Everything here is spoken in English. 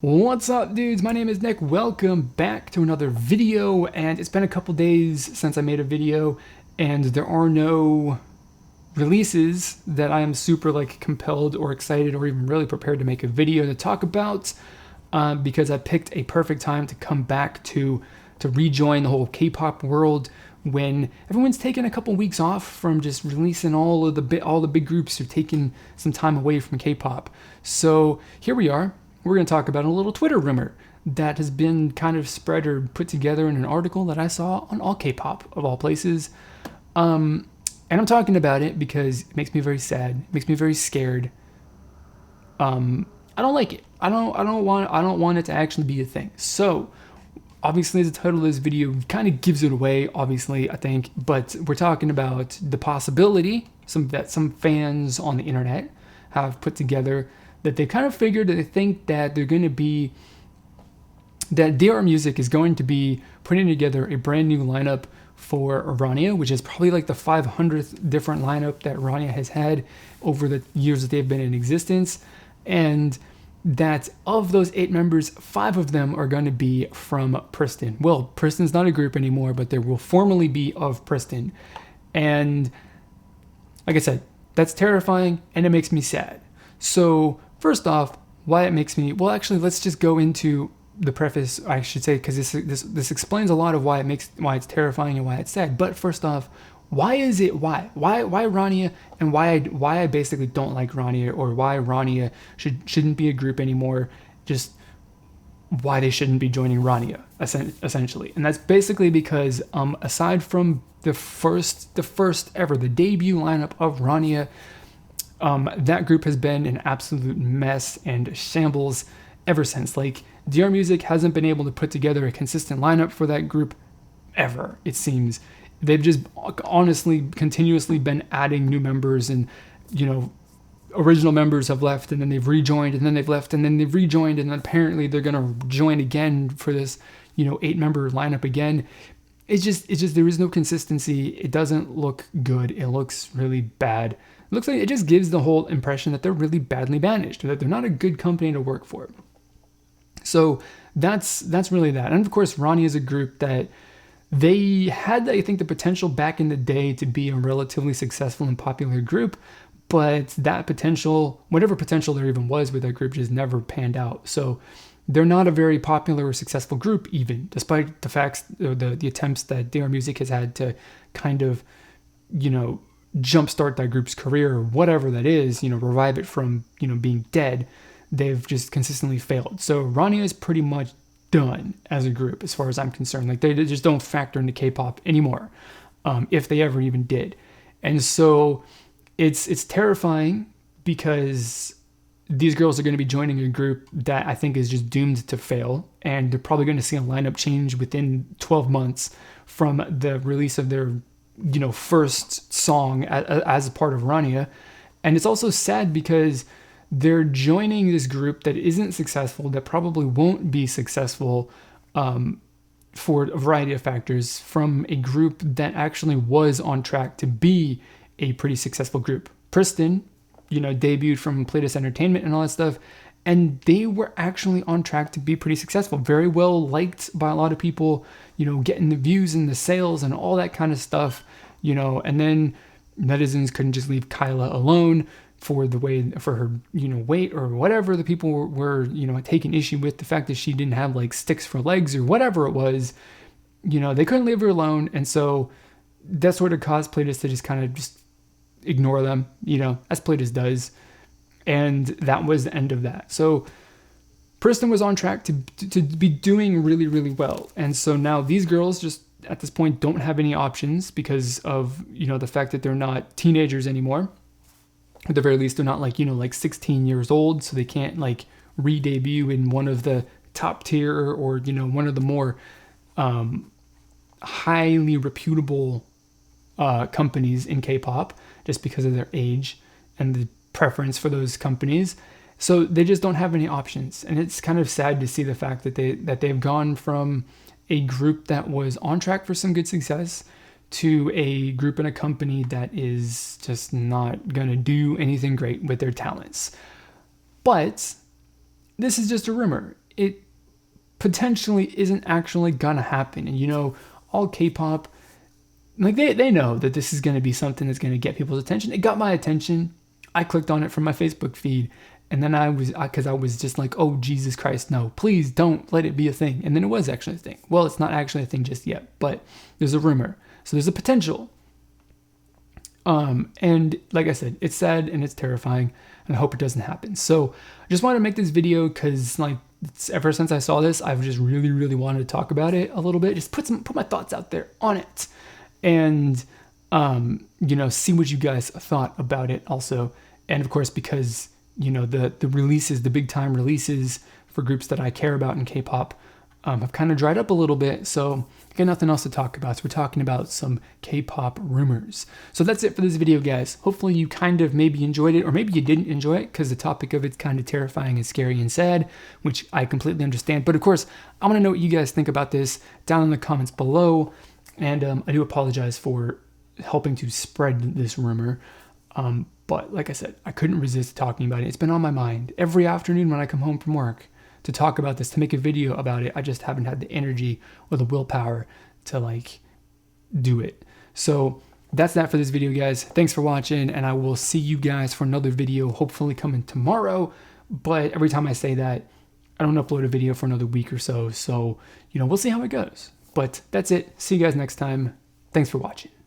What's up, dudes? My name is Nick. Welcome back to another video, and it's been a couple days since I made a video, and there are no releases that I am super compelled or excited or even really prepared to make a video to talk about, because I picked a perfect time to come back to rejoin the whole K-pop world when everyone's taken a couple weeks off from just releasing all the big groups are taking some time away from K-pop. So here we are. We're going to talk about a little Twitter rumor that has been kind of spread or put together in an article that I saw on All K-pop, of all places. And I'm talking about it because it makes me very sad. It makes me very scared. I don't like it. I don't want it to actually be a thing. So, obviously, the title of this video kind of gives it away, obviously, I think. But we're talking about the possibility that some fans on the internet have put together, that they kind of figured that they think that DR Music is going to be putting together a brand new lineup for RaNia, which is probably like the 500th different lineup that RaNia has had over the years that they've been in existence. And that of those 8 members, 5 of them are going to be from Pristin. Well, Pristin's not a group anymore, but there will formally be of Pristin. And like I said, that's terrifying and it makes me sad. So first off, why it makes me, well, actually, let's just go into the preface, I should say, because this explains a lot of why it's terrifying and why it's sad. But first off, why RaNia, and why I basically don't like RaNia, or why RaNia shouldn't be a group anymore, just why they shouldn't be joining RaNia, essentially. And that's basically because aside from the first ever, the debut lineup of RaNia, that group has been an absolute mess and shambles ever since. Like, DR Music hasn't been able to put together a consistent lineup for that group ever, it seems. They've just honestly continuously been adding new members, and original members have left and then they've rejoined, and then they've left and then they've rejoined, and then apparently they're going to join again for this 8-member lineup again. It's just there is no consistency. It doesn't look good. It looks really bad. It looks like it just gives the whole impression that they're really badly managed, that they're not a good company to work for. So that's really that. And of course, RaNia is a group that they had, I think, the potential back in the day to be a relatively successful and popular group, but that potential, whatever potential there even was with that group, just never panned out. So they're not a very popular or successful group, even despite the facts, the attempts that DR Music has had to kind of, jumpstart that group's career, or whatever that is, revive it from, being dead. They've just consistently failed. So RaNia is pretty much done as a group, as far as I'm concerned. Like, they just don't factor into K-pop anymore, if they ever even did. And so it's terrifying, because these girls are going to be joining a group that I think is just doomed to fail, and they're probably going to see a lineup change within 12 months from the release of their first song as a part of RaNia. And it's also sad because they're joining this group that isn't successful, that probably won't be successful, for a variety of factors, from a group that actually was on track to be a pretty successful group. Pristin, debuted from Playtest Entertainment and all that stuff, and they were actually on track to be pretty successful, very well liked by a lot of people, getting the views and the sales and all that kind of stuff, and then netizens couldn't just leave Kyla alone for her, weight or whatever. The people were taking issue with the fact that she didn't have sticks for legs or whatever it was. They couldn't leave her alone, and so that sort of caused Playtest to just kind of just ignore them, as Playtest does. And that was the end of that. So Pristin was on track to be doing really, really well. And so now these girls just at this point don't have any options, because of, the fact that they're not teenagers anymore. At the very least, they're not 16 years old, so they can't re-debut in one of the top tier, or, one of the more highly reputable companies in K-pop, just because of their age and the preference for those companies. So they just don't have any options, and it's kind of sad to see the fact that they've gone from a group that was on track for some good success to a group and a company that is just not gonna do anything great with their talents. But this is just a rumor. it potentially isn't actually gonna happen. And you know, all K-pop, like they know that this is gonna be something that's gonna get people's attention. It got my attention. I clicked on it from my Facebook feed, and then I was just like, oh Jesus Christ, no, please don't let it be a thing. And then it was actually a thing. Well, it's not actually a thing just yet, but there's a rumor, so there's a potential. And like I said, it's sad and it's terrifying, and I hope it doesn't happen. So I just wanted to make this video because like ever since I saw this, I've just really wanted to talk about it a little bit, just put my thoughts out there on it, and you know, see what you guys thought about it also. And of course, because you know the releases, the big time releases for groups that I care about in K-pop have kind of dried up a little bit, so I got nothing else to talk about. So we're talking about some K-pop rumors. So that's it for this video, guys. Hopefully you kind of maybe enjoyed it, or maybe you didn't enjoy it because the topic of it's kind of terrifying and scary and sad, which I completely understand. But of course, I want to know what you guys think about this down in the comments below. And I do apologize for helping to spread this rumor. But like I said, I couldn't resist talking about it. It's been on my mind every afternoon when I come home from work to talk about this, to make a video about it. I just haven't had the energy or the willpower to like do it. So that's that for this video, guys. Thanks for watching, and I will see you guys for another video, hopefully coming tomorrow. But every time I say that, I don't upload a video for another week or so. So, you know, we'll see how it goes. But that's it. See you guys next time. Thanks for watching.